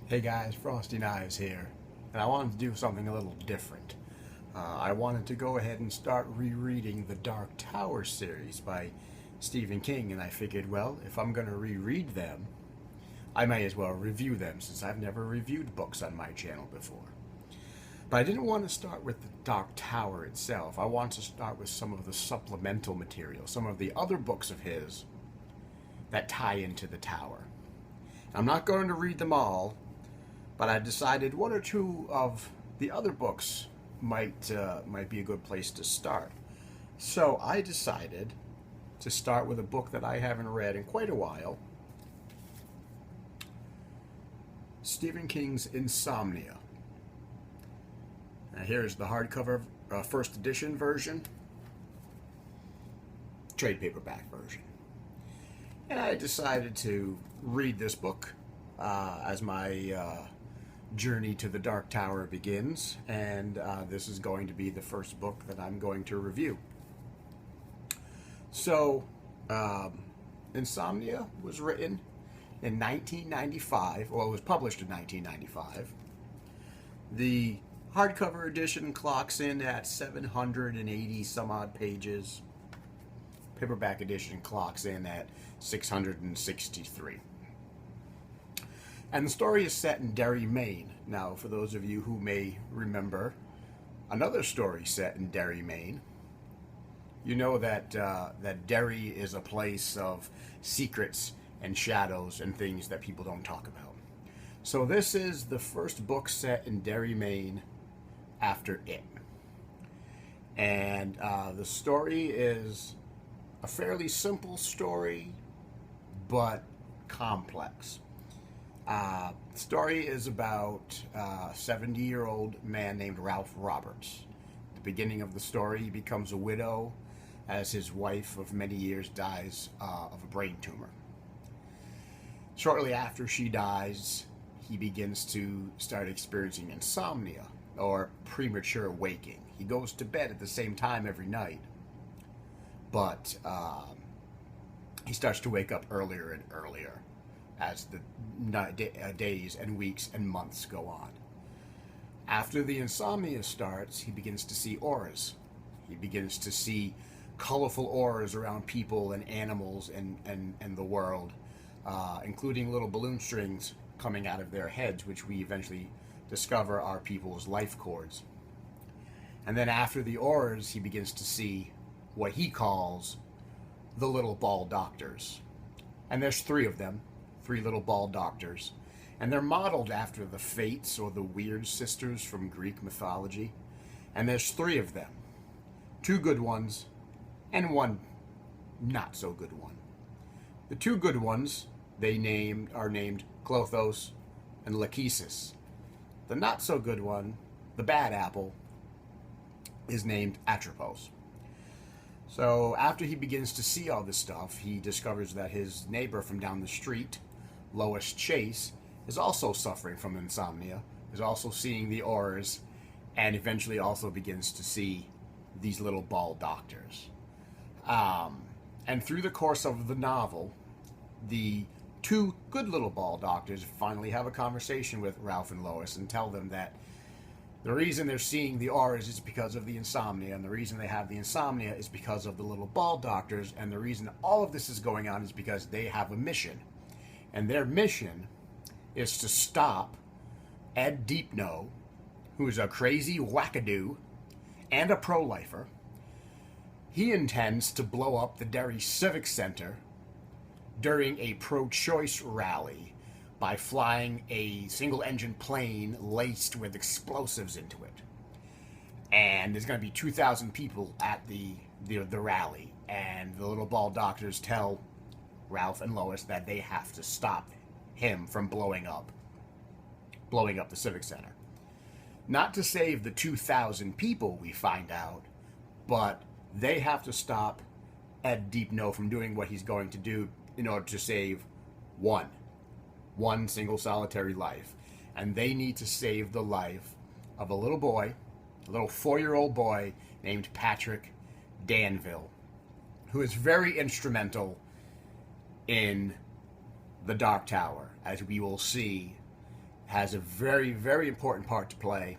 Hey guys, Frosty Knives here, and I wanted to do something a little different. I wanted to go ahead and start rereading the Dark Tower series by Stephen King, and I figured, well, if I'm going to reread them, I may as well review them, since I've never reviewed books on my channel before. But I didn't want to start with the Dark Tower itself. I wanted to start with some of the supplemental material, some of the other books of his that tie into the Tower. I'm not going to read them all, but I decided one or two of the other books might be a good place to start. So I decided to start with a book that I haven't read in quite a while, Stephen King's Insomnia. Now here's the hardcover first edition version, trade paperback version. And I decided to read this book as my journey to the Dark Tower begins, and this is going to be the first book that I'm going to review. So, Insomnia was written in 1995, well, it was published in 1995. The hardcover edition clocks in at 780 some odd pages. Paperback edition clocks in at 663. And the story is set in Derry, Maine. Now, for those of you who may remember another story set in Derry, Maine, you know that that Derry is a place of secrets and shadows and things that people don't talk about. So this is the first book set in Derry, Maine after It. And the story is a fairly simple story, but complex. The story is about a 70-year-old man named Ralph Roberts. At the beginning of the story, he becomes a widow as his wife of many years dies of a brain tumor. Shortly after she dies, he begins to start experiencing insomnia, or premature waking. He goes to bed at the same time every night, but he starts to wake up earlier and earlier as the days and weeks and months go on. After the insomnia starts, he begins to see auras. He begins to see colorful auras around people and animals and the world, including little balloon strings coming out of their heads, which we eventually discover are people's life cords. And then after the auras, he begins to see what he calls the little ball doctors. And there's three of them. Three little ball doctors, and they're modeled after the Fates or the Weird Sisters from Greek mythology. And there's three of them, two good ones and one not so good one. The two good ones are named Clothos and Lachesis. The not so good one, the bad apple, is named Atropos. So after he begins to see all this stuff, he discovers that his neighbor from down the street, Lois Chase, is also suffering from insomnia, is also seeing the auras, and eventually also begins to see these little ball doctors. And through the course of the novel, the two good little ball doctors finally have a conversation with Ralph and Lois and tell them that the reason they're seeing the auras is because of the insomnia, and the reason they have the insomnia is because of the little ball doctors, and the reason all of this is going on is because they have a mission. And their mission is to stop Ed Deepno, who is a crazy wackadoo and a pro-lifer. He intends to blow up the Derry Civic Center during a pro-choice rally by flying a single-engine plane laced with explosives into it. And there's going to be 2,000 people at the rally, and the little ball doctors tell Ralph and Lois that they have to stop him from blowing up the Civic Center. Not to save the 2,000 people, we find out, but they have to stop Ed Deepno from doing what he's going to do in order to save one single solitary life. And they need to save the life of a little boy, a little 4-year-old boy named Patrick Danville, who is very instrumental in the Dark Tower, as we will see has a very, very important part to play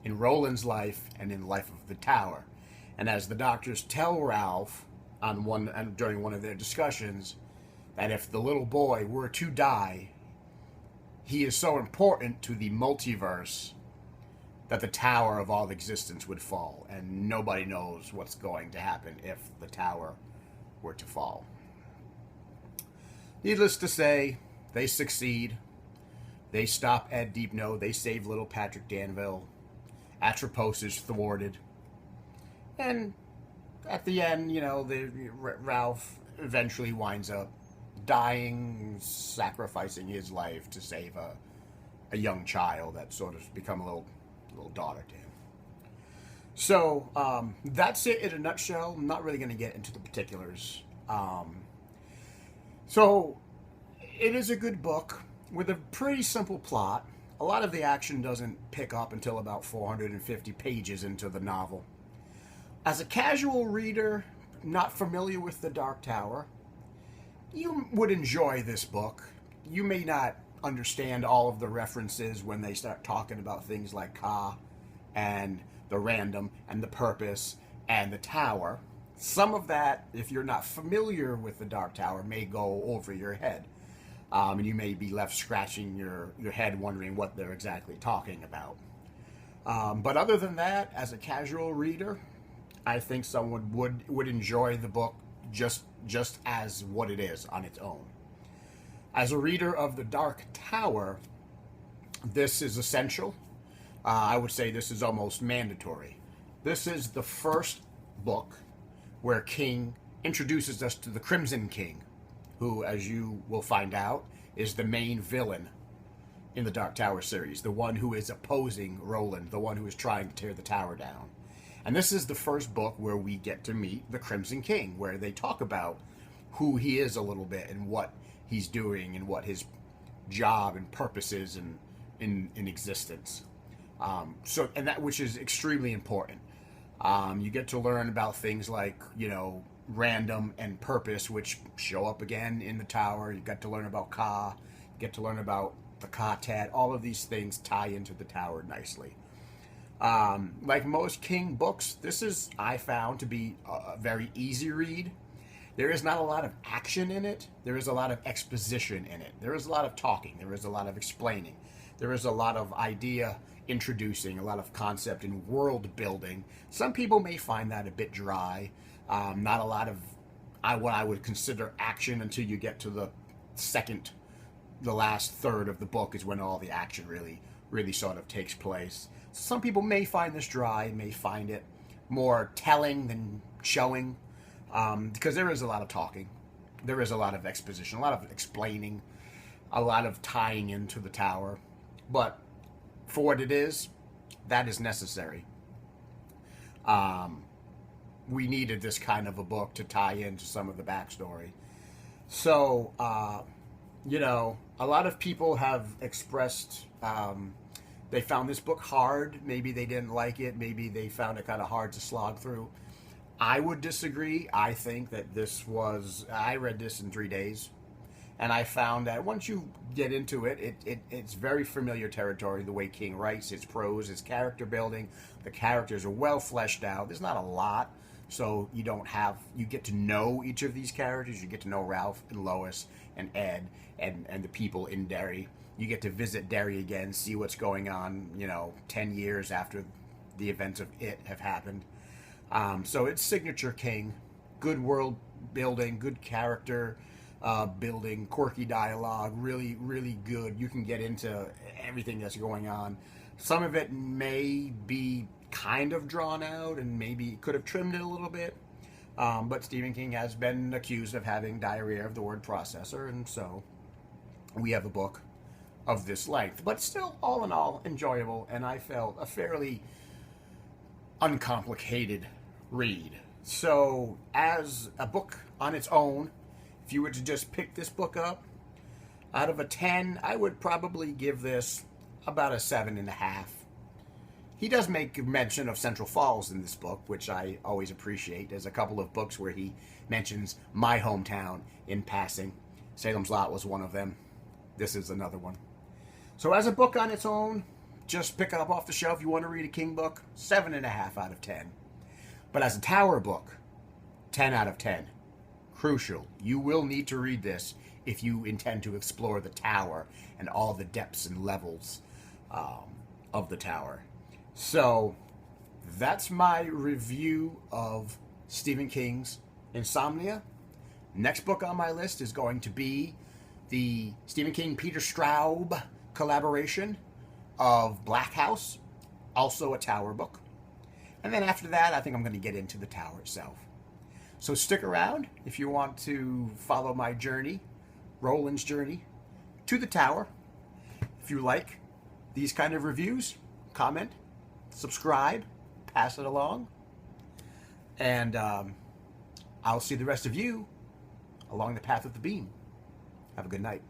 in Roland's life and in the life of the tower. And as the doctors tell Ralph during one of their discussions, that if the little boy were to die, he is so important to the multiverse that the tower of all existence would fall, and nobody knows what's going to happen if the tower were to fall. Needless to say, they succeed. They stop Ed Deepno. They save little Patrick Danville. Atropos is thwarted. And at the end, Ralph eventually winds up dying, sacrificing his life to save a young child that sort of become a little daughter to him. So that's it in a nutshell. I'm not really going to get into the particulars. So it is a good book with a pretty simple plot. A lot of the action doesn't pick up until about 450 pages into the novel. As a casual reader, not familiar with The Dark Tower, you would enjoy this book. You may not understand all of the references when they start talking about things like Ka and the random and the purpose and the tower. Some of that, if you're not familiar with the Dark Tower, may go over your head. And you may be left scratching your head wondering what they're exactly talking about. But other than that, as a casual reader, I think someone would enjoy the book just as what it is on its own. As a reader of The Dark Tower, this is essential. I would say this is almost mandatory. This is the first book where King introduces us to the Crimson King, who, as you will find out, is the main villain in the Dark Tower series, the one who is opposing Roland, the one who is trying to tear the tower down. And this is the first book where we get to meet the Crimson King, where they talk about who he is a little bit and what he's doing and what his job and purpose is in existence. And that which is extremely important. You get to learn about things like, random and purpose, which show up again in the tower. You get to learn about Ka. You get to learn about the Ka-Tet. All of these things tie into the tower nicely. Like most King books, this is, I found, to be a very easy read. There is not a lot of action in it. There is a lot of exposition in it. There is a lot of talking. There is a lot of explaining. There is a lot of idea introducing, a lot of concept and world building. Some people may find that a bit dry. Not a lot of what I would consider action until you get to the last third of the book is when all the action really sort of takes place. Some people may find this dry, may find it more telling than showing, because there is a lot of talking. There is a lot of exposition, a lot of explaining, a lot of tying into the tower. But for what it is, that is necessary. We needed this kind of a book to tie into some of the backstory. So, a lot of people have expressed they found this book hard. Maybe they didn't like it. Maybe they found it kind of hard to slog through. I would disagree. I think that I read this in 3 days. And I found that once you get into it, it's very familiar territory, the way King writes, his prose, his character building. The characters are well fleshed out. There's not a lot, so you get to know each of these characters. You get to know Ralph and Lois and Ed and the people in Derry. You get to visit Derry again, see what's going on, 10 years after the events of it have happened. So it's signature King. Good world building, good character building, quirky dialogue, really, really good. You can get into everything that's going on. Some of it may be kind of drawn out and maybe could have trimmed it a little bit. But Stephen King has been accused of having diarrhea of the word processor, and so we have a book of this length. But still, all in all, enjoyable, and I felt a fairly uncomplicated read. So, as a book on its own, if you were to just pick this book up, out of a 10, I would probably give this about a 7.5. He does make mention of Central Falls in this book, which I always appreciate. There's a couple of books where he mentions my hometown in passing. Salem's Lot was one of them. This is another one. So as a book on its own, just pick it up off the shelf. You want to read a King book, 7.5 out of 10. But as a Tower book, 10 out of 10. Crucial. You will need to read this if you intend to explore the Tower and all the depths and levels of the Tower. So that's my review of Stephen King's Insomnia. Next book on my list is going to be the Stephen King-Peter Straub collaboration of Black House, also a Tower book. And then after that, I think I'm going to get into the Tower itself. So stick around if you want to follow my journey, Roland's journey, to the Tower. If you like these kind of reviews, comment, subscribe, pass it along. And I'll see the rest of you along the path of the beam. Have a good night.